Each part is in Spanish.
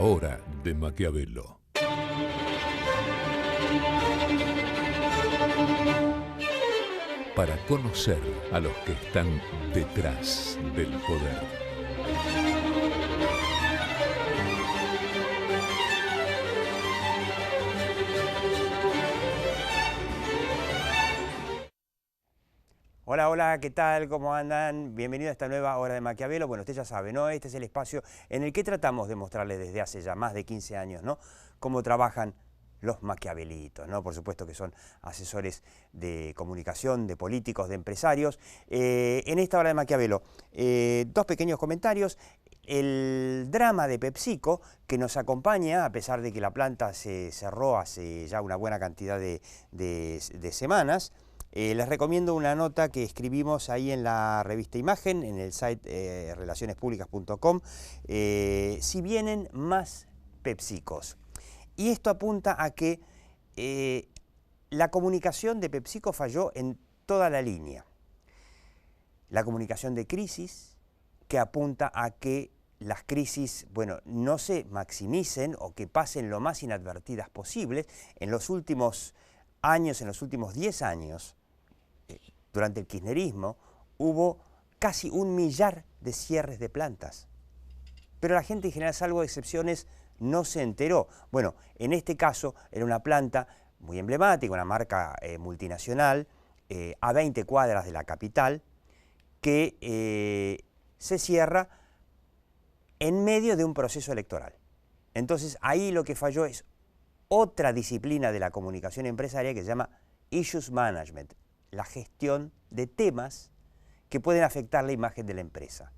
hora de Maquiavelo. Para conocer a los que están detrás del poder. Hola, hola, ¿qué tal? ¿Cómo andan? Bienvenido a esta nueva hora de Maquiavelo. Bueno, usted ya sabe, ¿no? Este es el espacio en el que tratamos de mostrarles desde hace ya más de 15 años, ¿no? Cómo trabajan los maquiavelitos, ¿no? Por supuesto que son asesores de comunicación, de políticos, de empresarios. En esta hora de Maquiavelo, dos pequeños comentarios. El drama de PepsiCo, que nos acompaña, a pesar de que la planta se cerró hace ya una buena cantidad de semanas. Les recomiendo una nota que escribimos ahí en la revista Imagen, en el site relacionespublicas.com, si vienen más PepsiCos. Y esto apunta a que la comunicación de PepsiCo falló en toda la línea. La comunicación de crisis, que apunta a que las crisis, bueno, no se maximicen o que pasen lo más inadvertidas posibles. En los últimos años, en los últimos 10 años, durante el kirchnerismo, hubo casi 1 millar de cierres de plantas. Pero la gente en general, salvo excepciones, no se enteró. Bueno, en este caso era una planta muy emblemática, una marca multinacional, a 20 cuadras de la capital, que se cierra en medio de un proceso electoral. Entonces ahí lo que falló es otra disciplina de la comunicación empresarial que se llama Issues Management, la gestión de temas que pueden afectar la imagen de la empresa.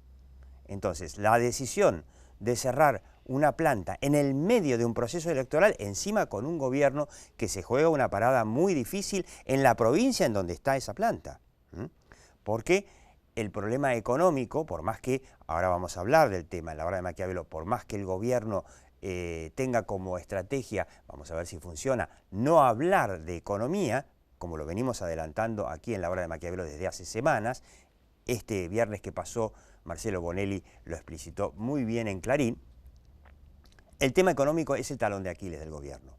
Entonces, la decisión de cerrar una planta en el medio de un proceso electoral, encima con un gobierno que se juega una parada muy difícil en la provincia en donde está esa planta. Porque el problema económico, por más que, ahora vamos a hablar del tema en la hora de Maquiavelo, por más que el gobierno tenga como estrategia, vamos a ver si funciona, no hablar de economía, como lo venimos adelantando aquí en la hora de Maquiavelo desde hace semanas. Este viernes que pasó, Marcelo Bonelli lo explicitó muy bien en Clarín. El tema económico es el talón de Aquiles del gobierno.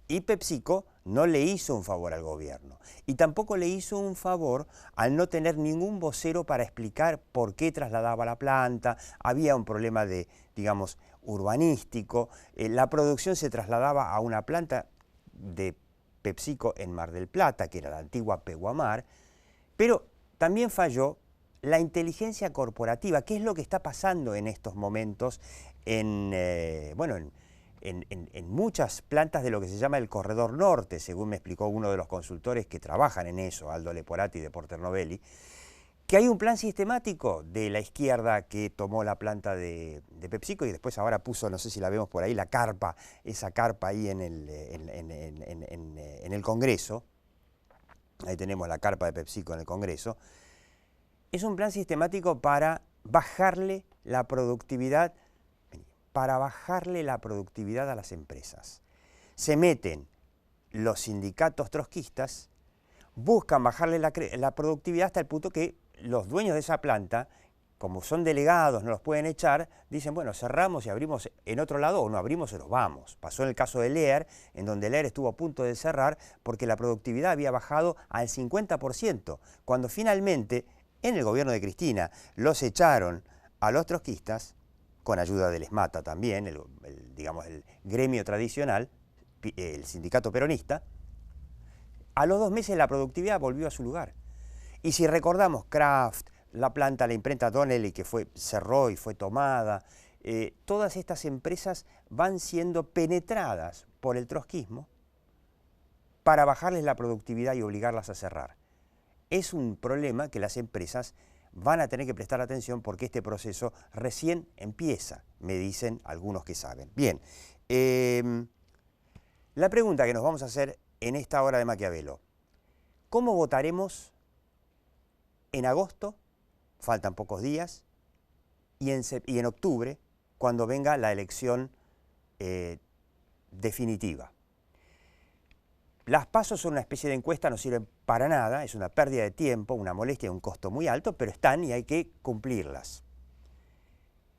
Y PepsiCo no le hizo un favor al gobierno. Y tampoco le hizo un favor al no tener ningún vocero para explicar por qué trasladaba la planta. Había un problema de, digamos, urbanístico. La producción se trasladaba a una planta de PepsiCo en Mar del Plata, que era la antigua Peguamar, pero también falló la inteligencia corporativa, que es lo que está pasando en estos momentos en muchas plantas de lo que se llama el Corredor Norte, según me explicó uno de los consultores que trabajan en eso, Aldo Leporati de Porter Novelli, que hay un plan sistemático de la izquierda que tomó la planta de PepsiCo y después ahora puso, no sé si la vemos por ahí, la carpa, esa carpa ahí en el Congreso. Ahí tenemos la carpa de PepsiCo en el Congreso. Es un plan sistemático para bajarle la productividad, a las empresas. Se meten los sindicatos trotskistas, buscan bajarle la productividad hasta el punto que los dueños de esa planta, como son delegados, no los pueden echar, dicen, bueno, cerramos y abrimos en otro lado, o no abrimos o nos vamos. Pasó en el caso de Lear, en donde Lear estuvo a punto de cerrar porque la productividad había bajado al 50%, cuando finalmente, en el gobierno de Cristina, los echaron a los trotskistas, con ayuda del ESMATA también, digamos, el gremio tradicional, el sindicato peronista. A los 2 meses la productividad volvió a su lugar. Y si recordamos Kraft, la planta, la imprenta Donnelly que cerró y fue tomada, todas estas empresas van siendo penetradas por el trotskismo para bajarles la productividad y obligarlas a cerrar. Es un problema que las empresas van a tener que prestar atención porque este proceso recién empieza, me dicen algunos que saben. Bien, la pregunta que nos vamos a hacer en esta hora de Maquiavelo: ¿cómo votaremos en agosto? Faltan pocos días, y en octubre, cuando venga la elección definitiva. Las PASO son una especie de encuesta, no sirven para nada, es una pérdida de tiempo, una molestia, un costo muy alto, pero están y hay que cumplirlas.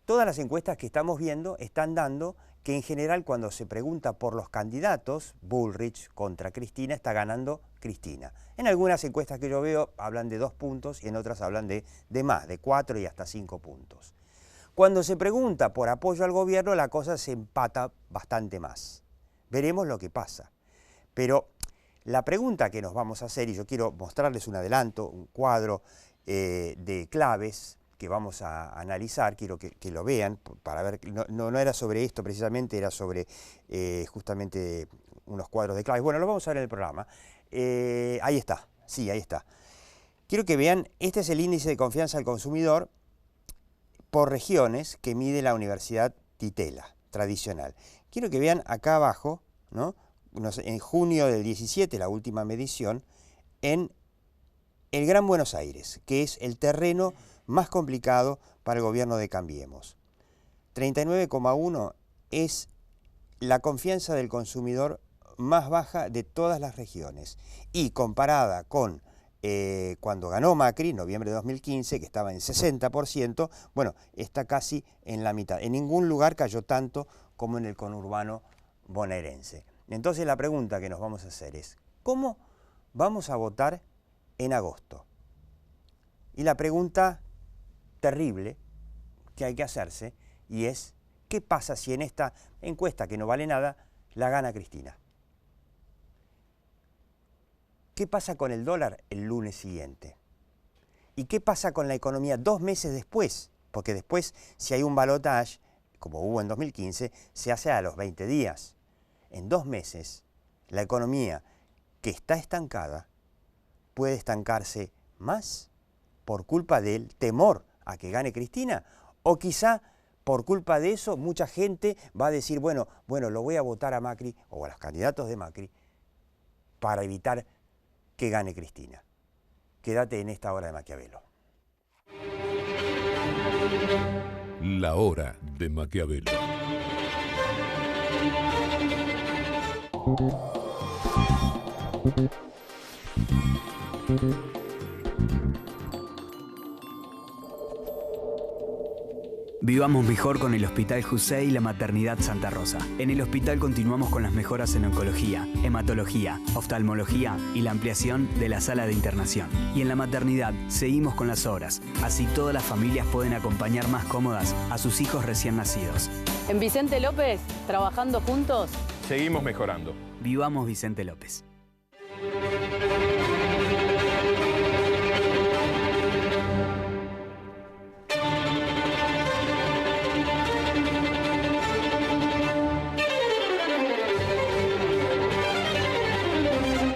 Todas las encuestas que estamos viendo están dando que en general cuando se pregunta por los candidatos, Bullrich contra Cristina, está ganando Cristina. En algunas encuestas que yo veo hablan de 2 puntos y en otras hablan de más, de 4 y hasta 5 puntos. Cuando se pregunta por apoyo al gobierno, la cosa se empata bastante más. Veremos lo que pasa. Pero la pregunta que nos vamos a hacer, y yo quiero mostrarles un adelanto, un cuadro de claves que vamos a analizar, quiero que lo vean, para ver, no era sobre esto precisamente, era sobre justamente unos cuadros de claves. Bueno, lo vamos a ver en el programa. Ahí está, sí, ahí está. Quiero que vean, este es el índice de confianza del consumidor por regiones que mide la Universidad Titela, tradicional. Quiero que vean acá abajo, ¿no? En junio del 17, la última medición, en el Gran Buenos Aires, que es el terreno más complicado para el gobierno de Cambiemos. 39,1 es la confianza del consumidor más baja de todas las regiones. Y comparada con cuando ganó Macri, en noviembre de 2015, que estaba en 60%, bueno, está casi en la mitad. En ningún lugar cayó tanto como en el conurbano bonaerense. Entonces la pregunta que nos vamos a hacer es, ¿cómo vamos a votar en agosto? Y la pregunta terrible que hay que hacerse y es, ¿qué pasa si en esta encuesta que no vale nada la gana Cristina? ¿Qué pasa con el dólar el lunes siguiente? ¿Y qué pasa con la economía 2 meses después? Porque después, si hay un balotaje, como hubo en 2015, se hace a los 20 días. En 2 meses, la economía que está estancada puede estancarse más por culpa del temor a que gane Cristina, o quizá por culpa de eso mucha gente va a decir, bueno, lo voy a votar a Macri o a los candidatos de Macri para evitar que gane Cristina. Quédate en esta hora de Maquiavelo. La hora de Maquiavelo. Vivamos mejor con el Hospital Jusey y la Maternidad Santa Rosa. En el hospital continuamos con las mejoras en oncología, hematología, oftalmología y la ampliación de la sala de internación. Y en la maternidad seguimos con las obras, así todas las familias pueden acompañar más cómodas a sus hijos recién nacidos. En Vicente López, trabajando juntos, seguimos mejorando. Vivamos Vicente López.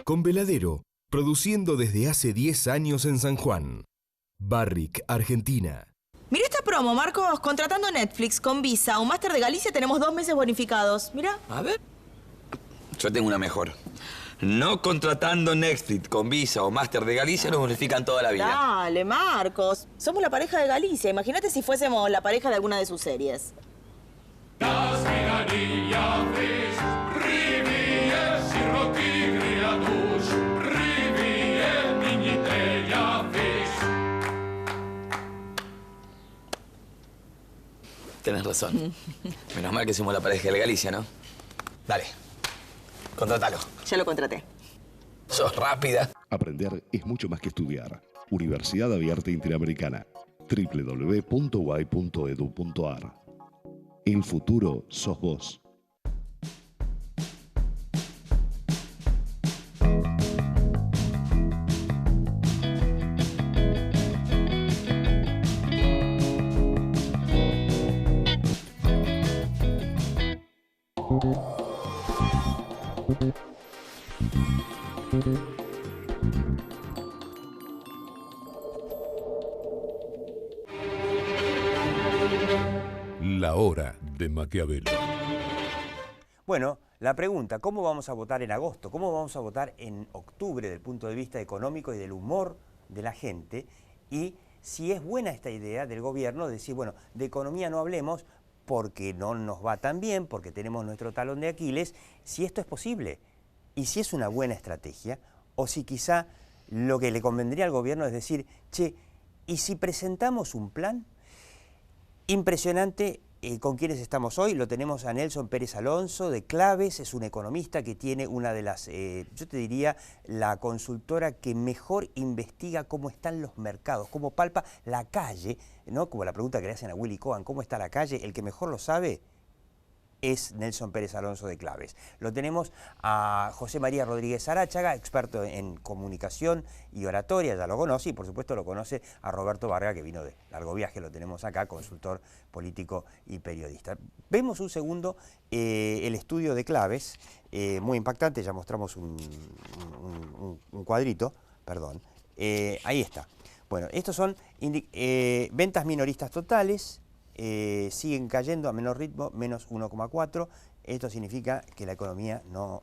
Con Veladero, produciendo desde hace 10 años en San Juan. Barrick, Argentina. Mira esta promo, Marcos. Contratando Netflix con Visa o Máster de Galicia tenemos 2 meses bonificados. Mira. A ver. Yo tengo una mejor. No contratando Netflix con Visa o Máster de Galicia nos bonifican toda la vida. Dale, Marcos. Somos la pareja de Galicia. Imagínate si fuésemos la pareja de alguna de sus series. Tenés razón. Menos mal que somos la pareja de Galicia, ¿no? Dale, contratalo. Ya lo contraté. Sos rápida. Aprender es mucho más que estudiar. Universidad Abierta Interamericana. www.uay.edu.ar. El futuro sos vos. La hora de Maquiavelo. Bueno, la pregunta, ¿cómo vamos a votar en agosto? ¿Cómo vamos a votar en octubre desde el punto de vista económico y del humor de la gente? Y si es buena esta idea del gobierno de decir, bueno, de economía no hablemos porque no nos va tan bien, porque tenemos nuestro talón de Aquiles, si esto es posible y si es una buena estrategia, o si quizá lo que le convendría al gobierno es decir, che, ¿y si presentamos un plan? Impresionante ¿Con quiénes estamos hoy? Lo tenemos a Nelson Pérez Alonso de Claves, es un economista que tiene una de las, yo te diría, la consultora que mejor investiga cómo están los mercados, cómo palpa la calle, ¿no? Como la pregunta que le hacen a Willy Cohen, ¿cómo está la calle? El que mejor lo sabe es Nelson Pérez Alonso de Claves. Lo tenemos a José María Rodríguez Aráchaga, experto en comunicación y oratoria, ya lo conoce, y por supuesto lo conoce a Roberto Varga, que vino de largo viaje, lo tenemos acá, consultor político y periodista. Vemos un segundo el estudio de Claves, muy impactante, ya mostramos un cuadrito, perdón, ahí está. Bueno, estos son ventas minoristas totales, siguen cayendo a menor ritmo, menos 1,4. Esto significa que la economía no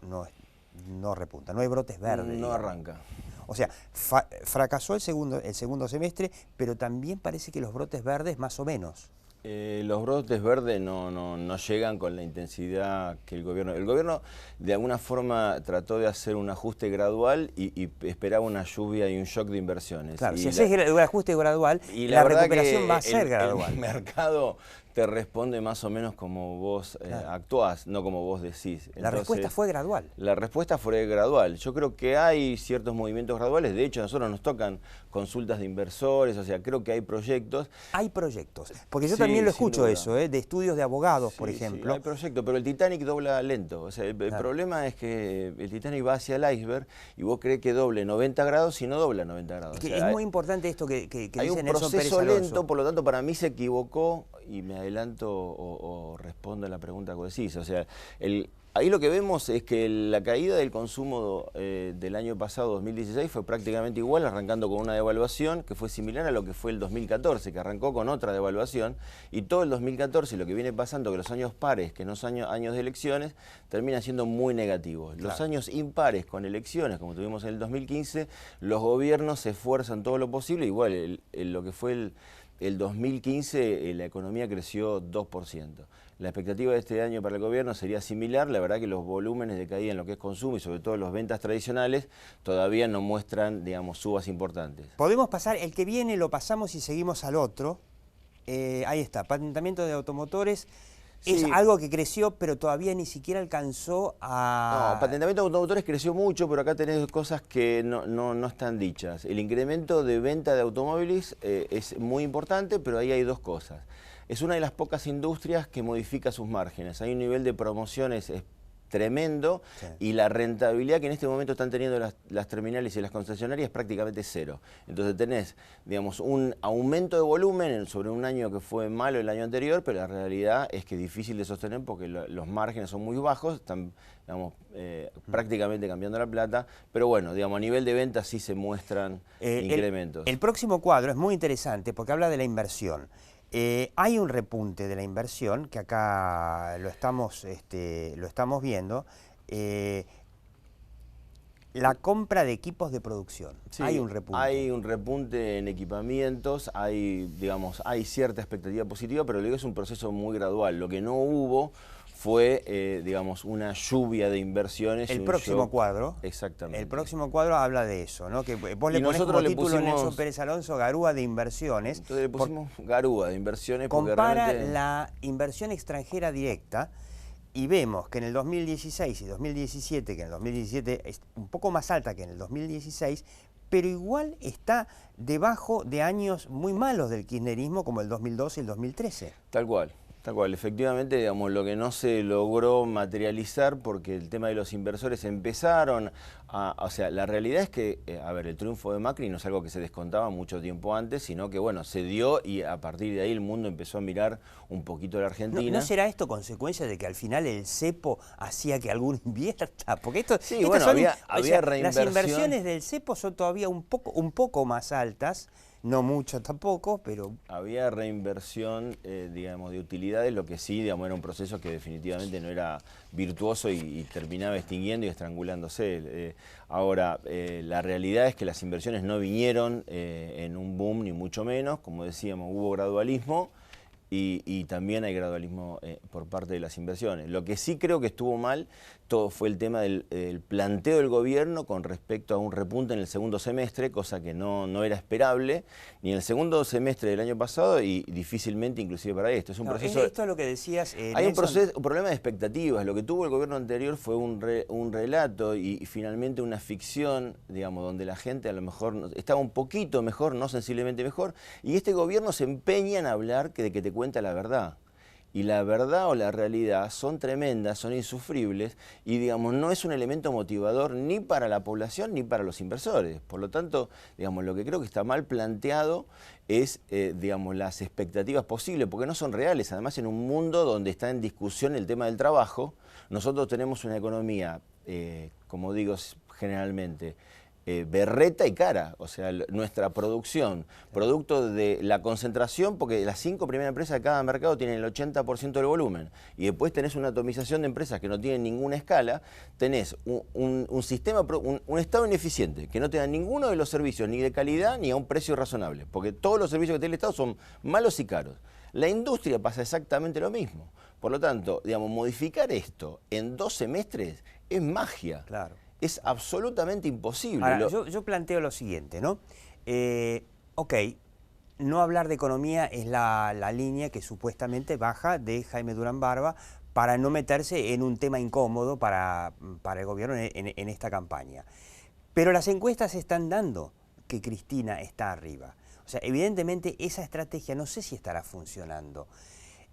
repunta, no hay brotes verdes. No digamos. arranca. O sea, fracasó el segundo semestre, pero también parece que los brotes verdes más o menos. Los brotes verdes no llegan con la intensidad que el gobierno... El gobierno de alguna forma trató de hacer un ajuste gradual y esperaba una lluvia y un shock de inversiones. Claro, y si haces un ajuste gradual, la recuperación va a ser gradual. El mercado te responde más o menos como vos actuás, no como vos decís. La respuesta fue gradual. La respuesta fue gradual. Yo creo que hay ciertos movimientos graduales. De hecho, a nosotros nos tocan consultas de inversores, o sea, creo que hay proyectos. Hay proyectos, porque yo también lo escucho eso, de estudios de abogados, por ejemplo. Sí, hay proyectos, pero el Titanic dobla lento. O sea, el problema es que el Titanic va hacia el iceberg y vos crees que doble 90 grados y no dobla 90 grados. Es muy importante esto que hay dice un Nelson Pérez proceso Alonso. lento, por lo tanto, para mí se equivocó, y me adelanto o respondo a la pregunta que decís. O sea, ahí lo que vemos es que la caída del consumo del año pasado, 2016, fue prácticamente igual, arrancando con una devaluación que fue similar a lo que fue el 2014, que arrancó con otra devaluación, y todo el 2014, lo que viene pasando, que los años pares, que no son años de elecciones, termina siendo muy negativo. Claro. Los años impares con elecciones, como tuvimos en el 2015, los gobiernos se esfuerzan todo lo posible, igual lo que fue el 2015 la economía creció 2%. La expectativa de este año para el gobierno sería similar. La verdad que los volúmenes de caída en lo que es consumo y sobre todo las ventas tradicionales todavía no muestran, digamos, subas importantes. Podemos pasar, el que viene lo pasamos y seguimos al otro. Ahí está, patentamiento de automotores. Es algo que creció, pero todavía ni siquiera alcanzó a... No, patentamiento de automotores creció mucho, pero acá tenés cosas que no están dichas. El incremento de venta de automóviles es muy importante, pero ahí hay dos cosas. Es una de las pocas industrias que modifica sus márgenes. Hay un nivel de promociones tremendo, sí, y la rentabilidad que en este momento están teniendo las terminales y las concesionarias es prácticamente cero. Entonces tenés, digamos, un aumento de volumen sobre un año que fue malo el año anterior, pero la realidad es que es difícil de sostener porque los márgenes son muy bajos, están, digamos, prácticamente cambiando la plata, pero bueno, digamos, a nivel de ventas sí se muestran incrementos. El próximo cuadro es muy interesante porque habla de la inversión. Hay un repunte de la inversión, que acá lo estamos viendo, la compra de equipos de producción. Sí, hay un repunte. Hay un repunte en equipamientos, hay cierta expectativa positiva, pero digo, es un proceso muy gradual. Lo que no hubo fue, digamos, una lluvia de inversiones. El próximo cuadro. Exactamente. El próximo cuadro habla de eso, ¿no? Que vos le ponés como título Nelson Pérez Alonso, Garúa de Inversiones. Entonces le pusimos Garúa de Inversiones porque compara realmente... la inversión extranjera directa y vemos que en el 2016 y 2017, que en el 2017 es un poco más alta que en el 2016, pero igual está debajo de años muy malos del kirchnerismo como el 2012 y el 2013. Tal cual. Tal cual, efectivamente, digamos, lo que no se logró materializar porque el tema de los inversores empezaron a... O sea, la realidad es que, a ver, el triunfo de Macri no es algo que se descontaba mucho tiempo antes, sino que, bueno, se dio y a partir de ahí el mundo empezó a mirar un poquito a la Argentina. ¿No será esto consecuencia de que al final el cepo hacía que alguno invierta? Porque esto, sí, bueno, había reinversión. Las inversiones del cepo son todavía un poco más altas. No mucho tampoco, pero... Había reinversión, digamos, de utilidades, lo que sí, digamos, era un proceso que definitivamente no era virtuoso y terminaba extinguiendo y estrangulándose. Ahora, la realidad es que las inversiones no vinieron en un boom, ni mucho menos. Como decíamos, hubo gradualismo y también hay gradualismo por parte de las inversiones. Lo que sí creo que estuvo mal todo fue el tema del planteo del gobierno con respecto a un repunte en el segundo semestre, cosa que no era esperable ni en el segundo semestre del año pasado y difícilmente inclusive para esto. Es un proceso. Esto es lo que decías. Hay un problema de expectativas. Lo que tuvo el gobierno anterior fue un relato y finalmente una ficción, digamos, donde la gente a lo mejor estaba un poquito mejor, no sensiblemente mejor, y este gobierno se empeña en hablar de que te cuenta la verdad. Y la verdad o la realidad son tremendas, son insufribles y, digamos, no es un elemento motivador ni para la población ni para los inversores. Por lo tanto, digamos, lo que creo que está mal planteado es, digamos, las expectativas posibles, porque no son reales. Además, en un mundo donde está en discusión el tema del trabajo, nosotros tenemos una economía, como digo generalmente, berreta y cara, o sea, nuestra producción, producto de la concentración, porque las 5 primeras empresas de cada mercado tienen el 80% del volumen, y después tenés una atomización de empresas que no tienen ninguna escala, tenés un sistema, un Estado ineficiente, que no te da ninguno de los servicios, ni de calidad, ni a un precio razonable, porque todos los servicios que tiene el Estado son malos y caros. La industria pasa exactamente lo mismo. Por lo tanto, digamos, modificar esto en 2 semestres es magia. Claro. Es absolutamente imposible. Ahora, yo planteo lo siguiente, ¿no? Ok, no hablar de economía es la línea que supuestamente baja de Jaime Durán Barba para no meterse en un tema incómodo para el gobierno en esta campaña. Pero las encuestas están dando que Cristina está arriba. O sea, evidentemente esa estrategia no sé si estará funcionando.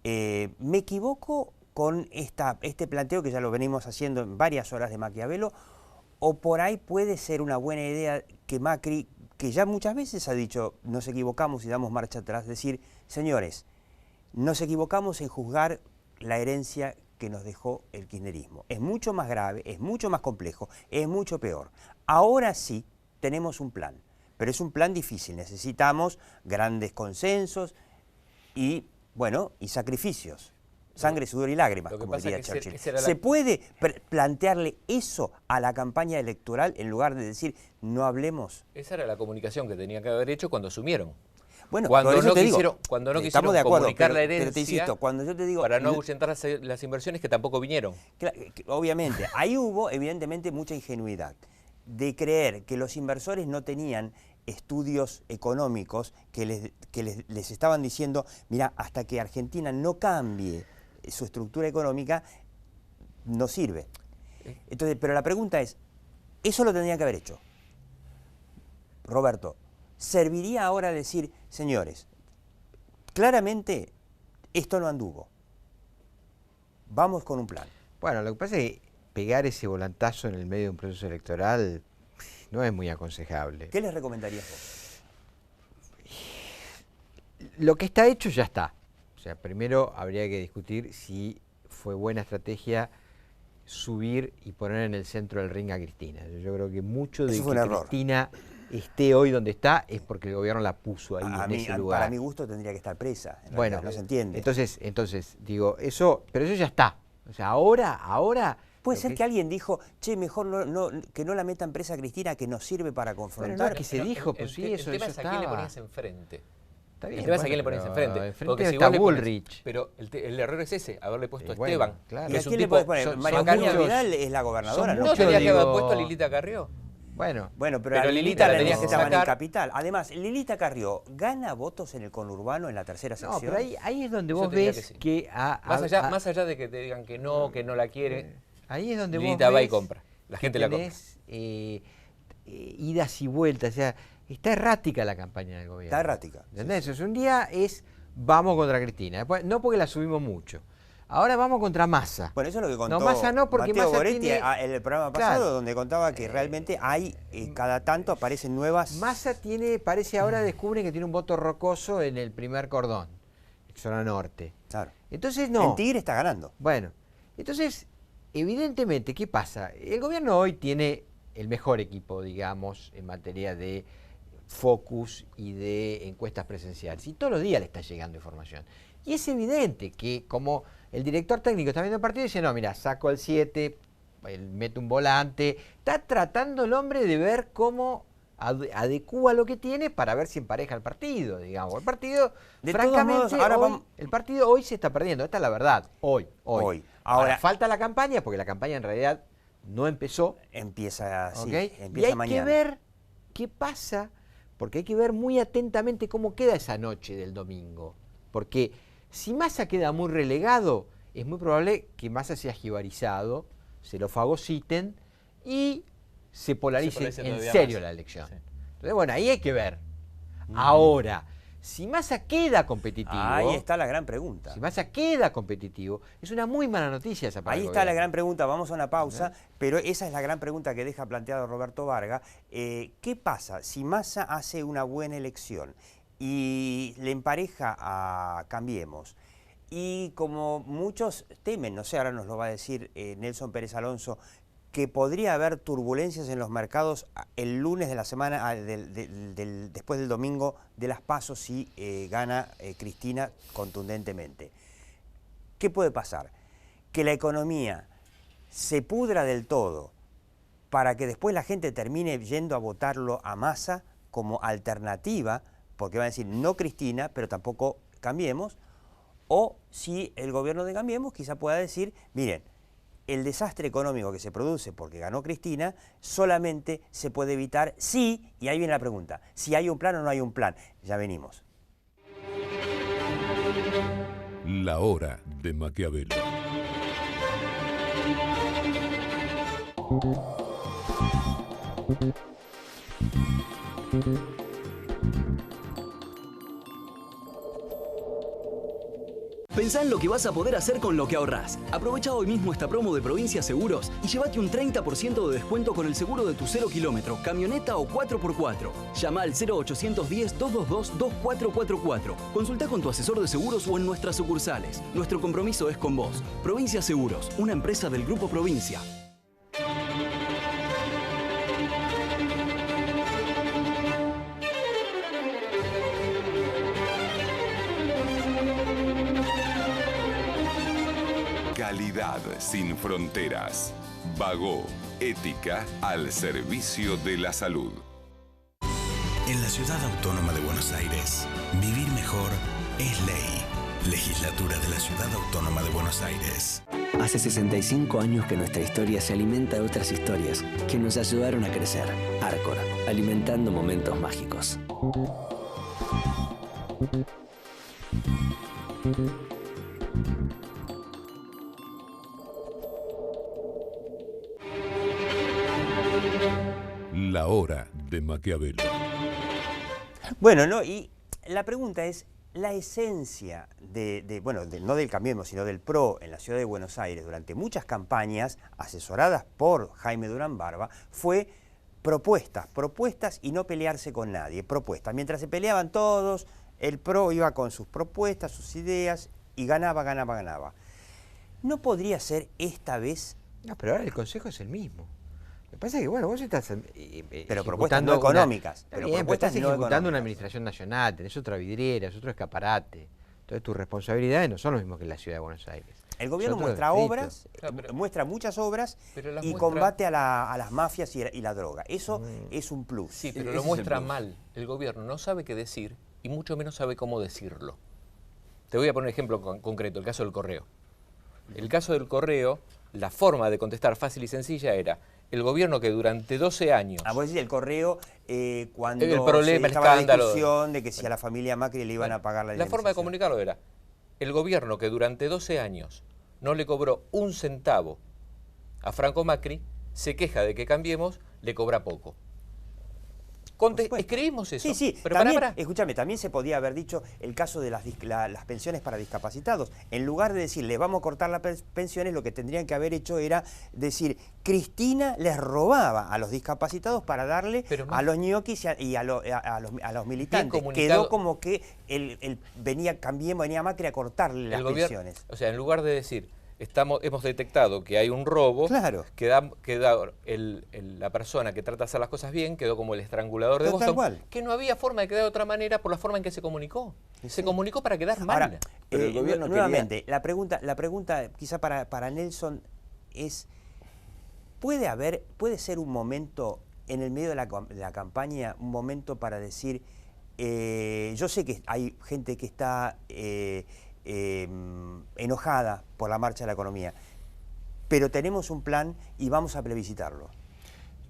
¿Me equivoco con este planteo que ya lo venimos haciendo en varias horas de Maquiavelo? ¿O por ahí puede ser una buena idea que Macri, que ya muchas veces ha dicho nos equivocamos y damos marcha atrás, decir, señores, nos equivocamos en juzgar la herencia que nos dejó el kirchnerismo? Es mucho más grave, es mucho más complejo, es mucho peor. Ahora sí tenemos un plan, pero es un plan difícil, necesitamos grandes consensos y, bueno, y sacrificios. Sangre, sudor y lágrimas, como diría Churchill. ¿Se puede plantearle eso a la campaña electoral en lugar de decir no hablemos? Esa era la comunicación que tenía que haber hecho cuando asumieron. Bueno, cuando no quisieron comunicar la herencia, pero te insisto, cuando yo te digo, para no ahuyentar las inversiones que tampoco vinieron. Obviamente, ahí hubo evidentemente mucha ingenuidad de creer que los inversores no tenían estudios económicos que les estaban diciendo, mira, hasta que Argentina no cambie su estructura económica, no sirve. Entonces, pero la pregunta es, ¿eso lo tendría que haber hecho? Roberto, ¿serviría ahora decir, señores, claramente esto no anduvo, vamos con un plan? Bueno, lo que pasa es que pegar ese volantazo en el medio de un proceso electoral no es muy aconsejable. ¿Qué les recomendarías vos? Lo que está hecho ya está. O sea, primero habría que discutir si fue buena estrategia subir y poner en el centro del ring a Cristina. Yo creo que mucho de que Cristina esté hoy donde está es porque el gobierno la puso ahí en ese lugar. Para mi gusto tendría que estar presa. Bueno, no se entiende. Entonces digo, eso, pero eso ya está. O sea, ahora... Puede ser que alguien dijo, che, mejor que no la metan presa a Cristina, que nos sirve para confrontar. Bueno, no, que se dijo, pues sí, eso estaba. El tema es a quién le ponías enfrente. Está bien, el tema es a quién le ponías enfrente. Porque si está Bullrich. Pero el error es ese, haberle puesto a Esteban. Claro. ¿Y a quién le podés poner? María Eugenia Vidal es la gobernadora, ¿no? ¿No tenía que haber puesto a Lilita Carrió? Bueno, pero a Lilita la necesitaban en Capital. Además, Lilita Carrió gana votos en el conurbano en la tercera sección. No, pero ahí es donde vos ves que... Más allá de que te digan que no la quiere, ahí es donde Lilita vos va y compra. La gente la compra. Idas y vueltas, o sea, está errática la campaña del gobierno. Está errática. ¿Entendés? Sí. Un día vamos contra Cristina, después, no porque la subimos mucho. Ahora vamos contra Massa. Bueno, eso es lo que contó Massa no, porque Mateo Massa Goretti tiene... en el programa pasado, donde contaba que realmente hay, cada tanto aparecen nuevas... Massa parece ahora descubre que tiene un voto rocoso en el primer cordón, zona norte. Claro. Entonces no. El Tigre está ganando. Bueno, entonces, evidentemente, ¿qué pasa? El gobierno hoy tiene el mejor equipo, digamos, en materia de focus y de encuestas presenciales. Y todos los días le está llegando información. Y es evidente que como el director técnico está viendo el partido y dice, no, mira, saco el 7, mete un volante. Está tratando el hombre de ver cómo adecúa lo que tiene para ver si empareja el partido, digamos. El partido, De francamente, todos modos, el partido hoy se está perdiendo. Esta es la verdad, hoy. Ahora, falta la campaña, porque la campaña en realidad no empezó. Empieza así, ¿Okay? empieza y hay mañana. que ver qué pasa, porque hay que ver muy atentamente cómo queda esa noche del domingo. Porque si Massa queda muy relegado, es muy probable que Massa sea jibarizado, se lo fagociten y se polarice en serio la elección. Sí. Entonces, bueno, ahí hay que ver. Ahora, si Massa queda competitivo... Ahí está la gran pregunta. Si Massa queda competitivo, es una muy mala noticia esa para Ahí el está la gobierno. gran pregunta, vamos a una pausa, pero esa es la gran pregunta que deja planteado Roberto Varga. ¿Qué pasa si Massa hace una buena elección y le empareja a Cambiemos? Y como muchos temen, no sé, ahora nos lo va a decir Nelson Pérez Alonso, que podría haber turbulencias en los mercados el lunes de la semana, después del domingo de las PASO, si gana Cristina contundentemente. ¿Qué puede pasar? Que la economía se pudra del todo para que después la gente termine yendo a votarlo a Massa como alternativa, porque van a decir no Cristina, pero tampoco Cambiemos, o si el gobierno de Cambiemos quizá pueda decir, miren, el desastre económico que se produce porque ganó Cristina solamente se puede evitar si, y ahí viene la pregunta, si hay un plan o no hay un plan. Ya venimos. La hora de Maquiavelo. Pensá en lo que vas a poder hacer con lo que ahorrás. Aprovecha hoy mismo esta promo de Provincia Seguros y llévate un 30% de descuento con el seguro de tu 0 kilómetro, camioneta o 4x4. Llama al 0810-222-2444. Consulta con tu asesor de seguros o en nuestras sucursales. Nuestro compromiso es con vos. Provincia Seguros, una empresa del Grupo Provincia. Calidad sin fronteras. Bagó, ética al servicio de la salud. En la Ciudad Autónoma de Buenos Aires, vivir mejor es ley. Legislatura de la Ciudad Autónoma de Buenos Aires. Hace 65 años que nuestra historia se alimenta de otras historias que nos ayudaron a crecer. Arcor, alimentando momentos mágicos. La hora de Maquiavelo. Bueno, ¿no? Y la pregunta es, la esencia no del Cambiemos, sino del PRO en la ciudad de Buenos Aires durante muchas campañas asesoradas por Jaime Durán Barba fue propuestas y no pelearse con nadie, propuestas. Mientras se peleaban todos, el PRO iba con sus propuestas, sus ideas y ganaba. ¿No podría ser esta vez? No, pero ahora el consejo es el mismo. Lo que pasa es que, bueno, vos estás pero propuestas no económicas. Pero estás ejecutando una administración nacional, tenés otra vidriera, es otro escaparate. Entonces tus responsabilidades no son lo mismo que en la Ciudad de Buenos Aires. El gobierno muestra obras, muestra muchas obras y combate a las mafias y la droga. Eso es un plus. Sí, pero lo muestra mal. El gobierno no sabe qué decir y mucho menos sabe cómo decirlo. Te voy a poner un ejemplo concreto, el caso del correo. El caso del correo, la forma de contestar fácil y sencilla era el gobierno que durante 12 años... Vos decís el correo cuando el problema, estaba la escándalo, discusión de que si a la familia Macri le iban a pagar la indemnización. La forma de comunicarlo era el gobierno que durante 12 años no le cobró un centavo a Franco Macri, se queja de que Cambiemos, le cobra poco. Escribimos eso. Sí, pero también, escúchame, también se podía haber dicho el caso de las pensiones para discapacitados. En lugar de decir, les vamos a cortar las pensiones, lo que tendrían que haber hecho era decir, Cristina les robaba a los discapacitados para darle a los ñoquis y a los militantes. Quedó como que venía Macri a cortarle las pensiones. O sea, en lugar de decir, hemos detectado que hay un robo, claro, la persona que trata de hacer las cosas bien quedó como el estrangulador de Boston, que no había forma de quedar de otra manera por la forma en que se comunicó. Se comunicó para quedar mal. Ahora, pero el gobierno nuevamente, la pregunta quizá para Nelson es, ¿puede ser un momento en el medio de la campaña un momento para decir, yo sé que hay gente que está enojada por la marcha de la economía, pero tenemos un plan y vamos a plebiscitarlo?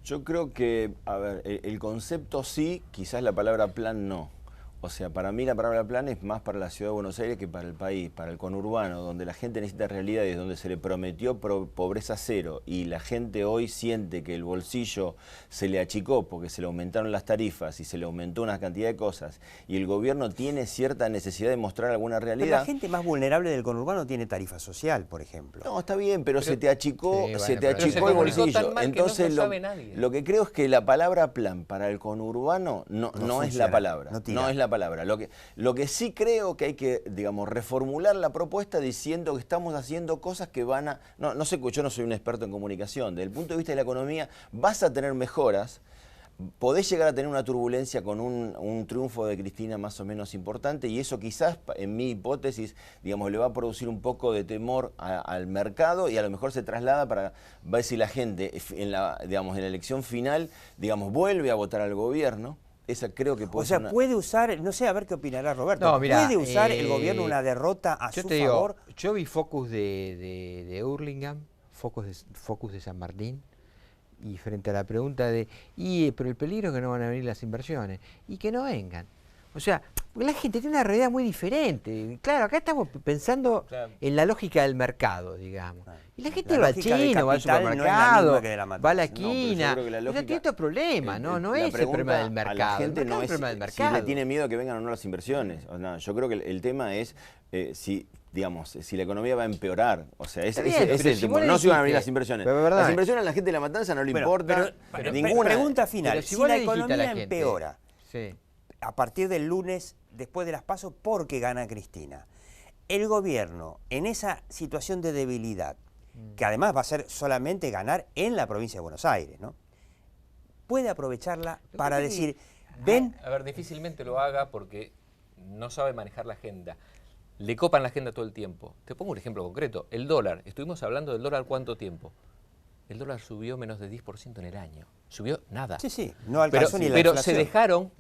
Yo creo que, a ver, el concepto sí, quizás la palabra plan no. O sea, para mí la palabra plan es más para la ciudad de Buenos Aires que para el país, para el conurbano, donde la gente necesita realidades, donde se le prometió pobreza cero y la gente hoy siente que el bolsillo se le achicó porque se le aumentaron las tarifas y se le aumentó una cantidad de cosas y el gobierno tiene cierta necesidad de mostrar alguna realidad. Pero la gente más vulnerable del conurbano tiene tarifa social, por ejemplo. No, está bien, pero se te achicó, sí, se te bueno, achicó el bolsillo. Entonces lo que creo es que la palabra plan para el conurbano no es la palabra. No es la palabra. Lo que sí creo que hay que, digamos, reformular la propuesta diciendo que estamos haciendo cosas que van a... No sé, yo no soy un experto en comunicación. Desde el punto de vista de la economía vas a tener mejoras, podés llegar a tener una turbulencia con un triunfo de Cristina más o menos importante y eso quizás, en mi hipótesis, digamos, le va a producir un poco de temor al mercado y a lo mejor se traslada para ver si la gente en la elección final, digamos, vuelve a votar al gobierno. Esa creo que puede ser puede usar, no sé, a ver qué opinará Roberto, no, mirá, ¿puede usar el gobierno una derrota a su favor? Yo vi Focus de Hurlingham, Focus de San Martín, y frente a la pregunta de, pero el peligro es que no van a venir las inversiones, y que no vengan. O sea, la gente tiene una realidad muy diferente. Claro, acá estamos pensando en la lógica del mercado, digamos. Y la gente va al chino, va al supermercado, va a la esquina. No tiene otro problema, no es el problema del mercado. A la gente no es si le tiene miedo a que vengan o no las inversiones. O no, yo creo que el tema es si la economía va a empeorar. O sea, ese es el tema. No se van a venir las inversiones. Las inversiones a la gente de La Matanza no le importa ninguna. Pregunta final, si la economía empeora, a partir del lunes, después de las PASO, porque gana Cristina, el gobierno, en esa situación de debilidad, que además va a ser solamente ganar en la provincia de Buenos Aires, ¿no? Puede aprovecharla para decir, ven... A ver, difícilmente lo haga porque no sabe manejar la agenda. Le copan la agenda todo el tiempo. Te pongo un ejemplo concreto. El dólar. Estuvimos hablando del dólar ¿cuánto tiempo? El dólar subió menos de 10% en el año. Subió nada. Sí, no alcanzó ni la inflación. Pero se dejaron...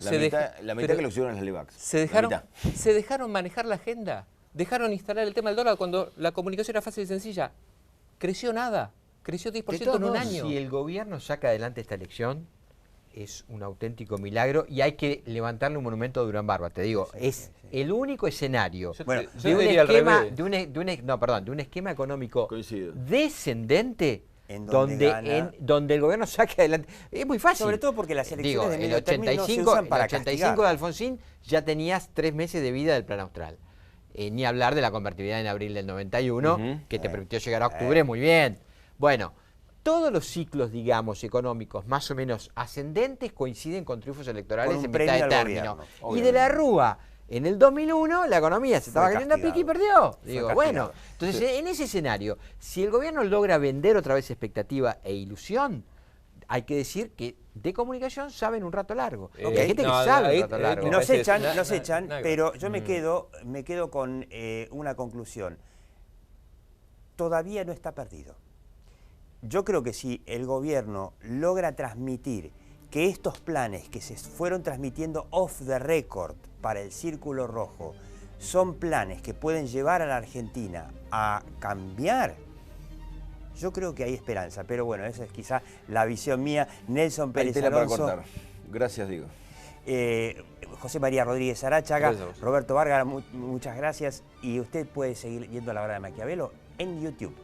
La mitad que lo subieron las Levax. Se dejaron manejar la agenda. Dejaron instalar el tema del dólar cuando la comunicación era fácil y sencilla. Creció nada. Creció 10% en un año. Si el gobierno saca adelante esta elección, es un auténtico milagro y hay que levantarle un monumento a Durán Barba. Te digo, el único escenario de un esquema económico descendente donde el gobierno saque adelante. Es muy fácil. Sobre todo porque las elecciones de medio término no se el usan para 85 castigar. de Alfonsín ya tenías 3 meses de vida del plan austral. Ni hablar de la convertibilidad en abril del 91, que te permitió llegar a octubre, muy bien. Bueno, todos los ciclos, digamos, económicos más o menos ascendentes coinciden con triunfos electorales en mitad de término. Y de la Rúa, en el 2001, la economía se estaba cayendo a pique y perdió. Digo, bueno, entonces en ese escenario, si el gobierno logra vender otra vez expectativa e ilusión, hay que decir que de comunicación saben un rato largo. Hay gente que sabe un rato largo. Nos echan, pero yo me quedo con una conclusión. Todavía no está perdido. Yo creo que si el gobierno logra transmitir que estos planes que se fueron transmitiendo off the record para el Círculo Rojo son planes que pueden llevar a la Argentina a cambiar, yo creo que hay esperanza. Pero bueno, esa es quizá la visión mía. Nelson Pérez Alonso. Para cortar. Gracias, Diego. José María Rodríguez Aráchaga, Roberto Vargas, muchas gracias. Y usted puede seguir viendo La Hora de Maquiavelo en YouTube.